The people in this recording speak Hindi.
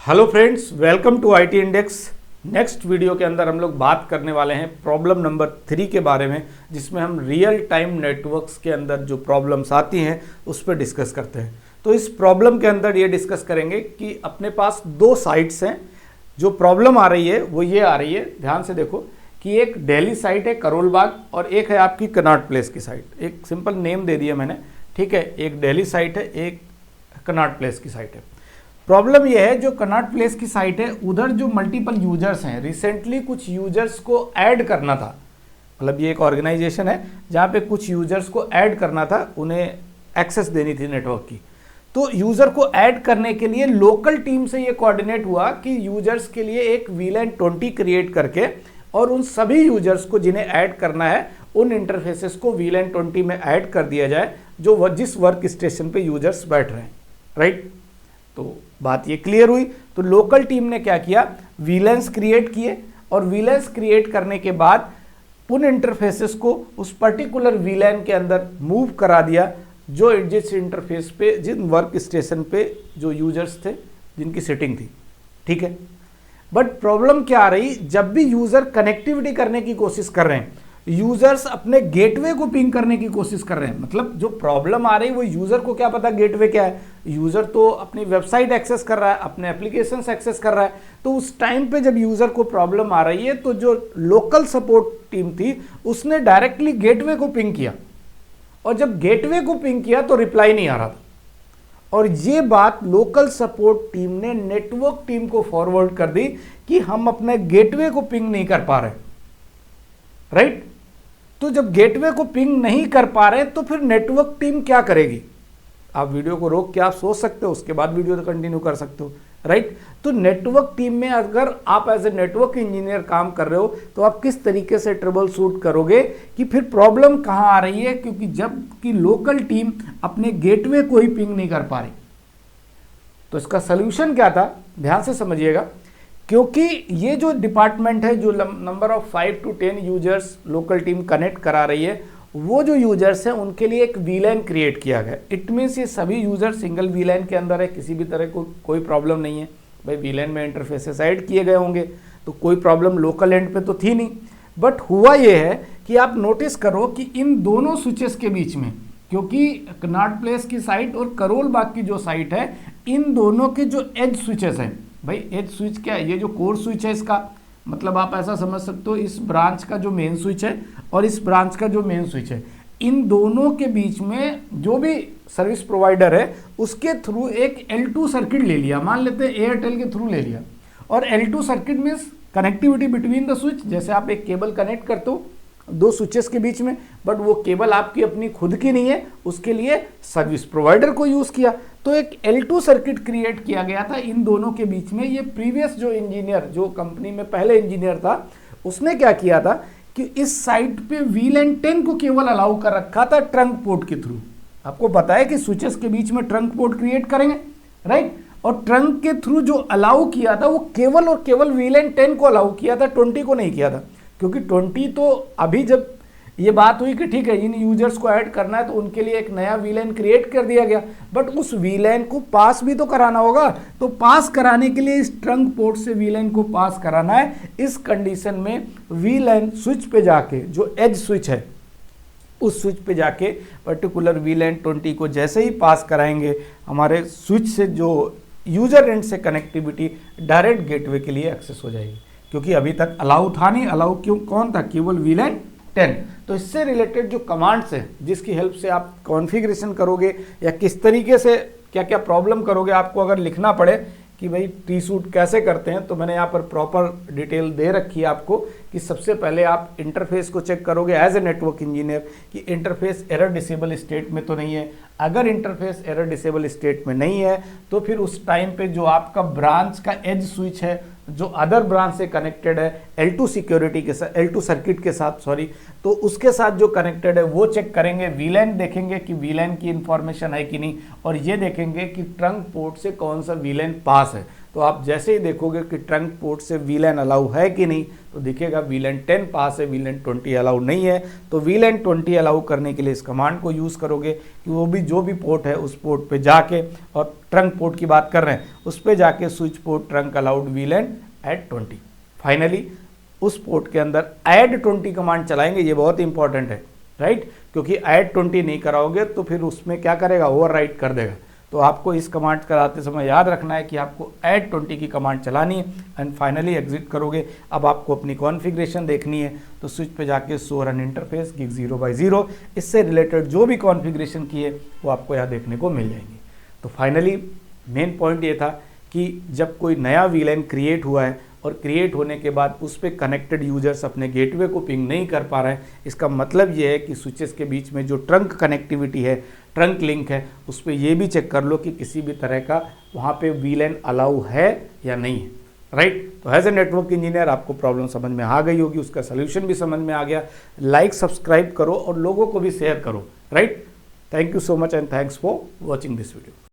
Hello friends, welcome to IT index. Next video के अंदर हम लोग बात करने वाले हैं प्रॉब्लम नंबर 3 के बारे में, जिसमें हम रियल टाइम नेटवर्क्स के अंदर जो प्रॉब्लम्स आती हैं उस पर डिस्कस करते हैं। तो इस प्रॉब्लम के अंदर ये डिस्कस करेंगे कि अपने पास दो साइट्स हैं। जो प्रॉब्लम आ रही है वो ये आ रही है, ध्यान से देखो कि एक दिल्ली साइट है करोल बाग और एक है आपकी कनॉट प्लेस की साइट। एक सिंपल नेम दे दिया मैंने, ठीक है। एक दिल्ली साइट है, एक कनॉट प्लेस की साइट है। प्रॉब्लम यह है जो कनॉट प्लेस की साइट है उधर जो मल्टीपल यूजर्स हैं, रिसेंटली कुछ यूजर्स को ऐड करना था। मतलब ये एक ऑर्गेनाइजेशन है जहाँ पे कुछ यूजर्स को ऐड करना था, उन्हें एक्सेस देनी थी नेटवर्क की। तो यूजर को ऐड करने के लिए लोकल टीम से ये कोऑर्डिनेट हुआ कि यूजर्स के लिए एक VLAN 20 क्रिएट करके और उन सभी यूजर्स को जिन्हें ऐड करना है उन इंटरफेसेस को VLAN 20 में ऐड कर दिया जाए जो जिस वर्क स्टेशन पे यूजर्स बैठ रहे हैं, राइट। तो बात ये क्लियर हुई। तो लोकल टीम ने क्या किया, VLANs क्रिएट किए और VLANs क्रिएट करने के बाद उन इंटरफेसेस को उस पर्टिकुलर VLAN के अंदर मूव करा दिया जो जिस इंटरफेस पे, जिन वर्क स्टेशन पे जो यूजर्स थे जिनकी सेटिंग थी, ठीक है। बट प्रॉब्लम क्या आ रही, जब भी यूजर कनेक्टिविटी करने की कोशिश कर रहे हैं, यूजर्स अपने गेटवे को पिंग करने की कोशिश कर रहे हैं। मतलब जो प्रॉब्लम आ रही है वो यूजर को क्या पता गेटवे क्या है। यूजर तो अपनी वेबसाइट एक्सेस कर रहा है, अपने एप्लीकेशंस एक्सेस कर रहा है। तो उस टाइम पे जब यूजर को प्रॉब्लम आ रही है तो जो लोकल सपोर्ट टीम थी उसने डायरेक्टली गेटवे को पिंग किया और जब गेटवे को पिंग किया तो रिप्लाई नहीं आ रहा था। और ये बात लोकल सपोर्ट टीम ने नेटवर्क टीम को फॉरवर्ड कर दी कि हम अपने गेटवे को पिंग नहीं कर पा रहे, राइट। तो जब गेटवे को पिंग नहीं कर पा रहे तो फिर नेटवर्क टीम क्या करेगी। आप वीडियो को रोक के आप सोच सकते हो, उसके बाद वीडियो तो कंटिन्यू कर सकते हो, राइट। तो नेटवर्क टीम में अगर आप एज ए नेटवर्क इंजीनियर काम कर रहे हो तो आप किस तरीके से ट्रबल शूट करोगे कि फिर प्रॉब्लम कहां आ रही है, क्योंकि जब कि लोकल टीम अपने गेटवे को ही पिंग नहीं कर पा रही। तो इसका सोल्यूशन क्या था, ध्यान से समझिएगा। क्योंकि ये जो डिपार्टमेंट है जो number of 5 to 10 users local team connect करा रही है, वो जो यूजर्स हैं उनके लिए एक VLAN क्रिएट किया गया। इट मीन्स ये सभी यूजर सिंगल VLAN के अंदर है, किसी भी तरह को कोई प्रॉब्लम नहीं है। भाई VLAN में इंटरफेसेस ऐड किए गए होंगे तो कोई प्रॉब्लम लोकल एंड पे तो थी नहीं। बट हुआ ये है कि आप नोटिस करो कि इन दोनों स्विचेस के बीच में, क्योंकि कनॉट प्लेस की साइट और करोल बाग की जो साइट है, इन दोनों के जो एज स्विचेस हैं, भाई एज स्विच क्या है, ये जो कोर स्विच है इसका मतलब आप ऐसा समझ सकते हो, इस ब्रांच का जो मेन स्विच है और इस ब्रांच का जो मेन स्विच है, इन दोनों के बीच में जो भी सर्विस प्रोवाइडर है उसके थ्रू एक L2 सर्किट ले लिया। मान लेते हैं एयरटेल के थ्रू ले लिया। और L2 circuit means connectivity between the switch. जैसे आप एक केबल कनेक्ट करते हो दो स्विचेस के बीच में, बट वो केबल आपकी अपनी खुद की नहीं है, उसके लिए सर्विस प्रोवाइडर को यूज किया। तो एक L2 सर्किट क्रिएट किया गया था इन दोनों के बीच में। ये प्रीवियस जो इंजीनियर, जो कंपनी में पहले इंजीनियर था, उसने क्या किया था कि इस साइट पे VLAN 10 को केवल अलाउ कर रखा था ट्रंक पोर्ट के थ्रू। आपको पता है कि स्विचेस के बीच में ट्रंक पोर्ट क्रिएट करेंगे, राइट। और ट्रंक के थ्रू जो अलाउ किया था वो केवल और केवल VLAN 10 को अलाउ किया था, 20 को नहीं किया था। क्योंकि 20 तो अभी जब ये बात हुई कि ठीक है इन यूजर्स को ऐड करना है तो उनके लिए एक नया VLAN क्रिएट कर दिया गया, बट उस VLAN को पास भी तो कराना होगा। तो पास कराने के लिए इस ट्रंक पोर्ट से VLAN को पास कराना है। इस कंडीशन में VLAN स्विच पे जाके, जो एज स्विच है उस स्विच पे जाके पर्टिकुलर VLAN 20 को जैसे ही पास कराएंगे, हमारे स्विच से जो यूजर एंड से कनेक्टिविटी डायरेक्ट गेटवे के लिए एक्सेस हो जाएगी। क्योंकि अभी तक अलाउ था नहीं, अलाउ क्यों कौन था, केवल VLAN 10। तो इससे रिलेटेड जो कमांड्स हैं जिसकी हेल्प से आप कॉन्फ़िगरेशन करोगे या किस तरीके से क्या क्या प्रॉब्लम करोगे, आपको अगर लिखना पड़े कि भाई टी सूट कैसे करते हैं, तो मैंने यहाँ पर प्रॉपर डिटेल दे रखी है आपको कि सबसे पहले आप इंटरफेस को चेक करोगे एज ए नेटवर्क इंजीनियर कि इंटरफेस एरर डिसेबल स्टेट में तो नहीं है। अगर इंटरफेस एरर डिसेबल स्टेट में नहीं है तो फिर उस टाइम पे जो आपका ब्रांच का एज स्विच है जो अदर ब्रांच से कनेक्टेड है L2 सिक्योरिटी के साथ, L2 सर्किट के साथ सॉरी, तो उसके साथ जो कनेक्टेड है वो चेक करेंगे। VLAN देखेंगे कि VLAN की इंफॉर्मेशन है कि नहीं, और ये देखेंगे कि ट्रंक पोर्ट से कौन सा VLAN पास है। तो आप जैसे ही देखोगे कि ट्रंक पोर्ट से VLAN अलाउ है कि नहीं, तो दिखेगा VLAN 10 पास है, VLAN 20 अलाउ नहीं है। तो VLAN 20 अलाउ करने के लिए इस कमांड को यूज़ करोगे कि वो भी जो भी पोर्ट है उस पोर्ट पे जाके, और ट्रंक पोर्ट की बात कर रहे हैं, उस पे जाके switch port trunk allowed VLAN add 20। Finally उस पोर्ट के अंदर ऐड 20 कमांड चलाएंगे, ये बहुत इंपॉर्टेंट है, राइट, क्योंकि ऐड 20 नहीं कराओगे तो फिर उसमें क्या करेगा, ओवरराइट कर देगा। तो आपको इस कमांड कराते समय याद रखना है कि आपको ऐड 20 की कमांड चलानी है एंड फाइनली एग्जिट करोगे। अब आपको अपनी कॉन्फ़िगरेशन देखनी है, तो स्विच पे जाके शो रन इंटरफेस गिग 0/0, इससे रिलेटेड जो भी कॉन्फ़िगरेशन की है वो आपको यहाँ देखने को मिल जाएंगी। तो फाइनली मेन पॉइंट ये था कि जब कोई नया VLAN क्रिएट हुआ है और क्रिएट होने के बाद उस पर कनेक्टेड यूजर्स अपने गेटवे को पिंग नहीं कर पा रहे हैं, इसका मतलब ये है कि स्विचेस के बीच में जो ट्रंक कनेक्टिविटी है, ट्रंक लिंक है, उस पर ये भी चेक कर लो कि किसी भी तरह का वहाँ पे VLAN अलाउ है या नहीं है, राइट। तो एज ए नेटवर्क इंजीनियर आपको प्रॉब्लम समझ में आ गई होगी, उसका सोल्यूशन भी समझ में आ गया। लाइक सब्सक्राइब करो और लोगों को भी शेयर करो, right. Thank you so much and thanks for watching this video.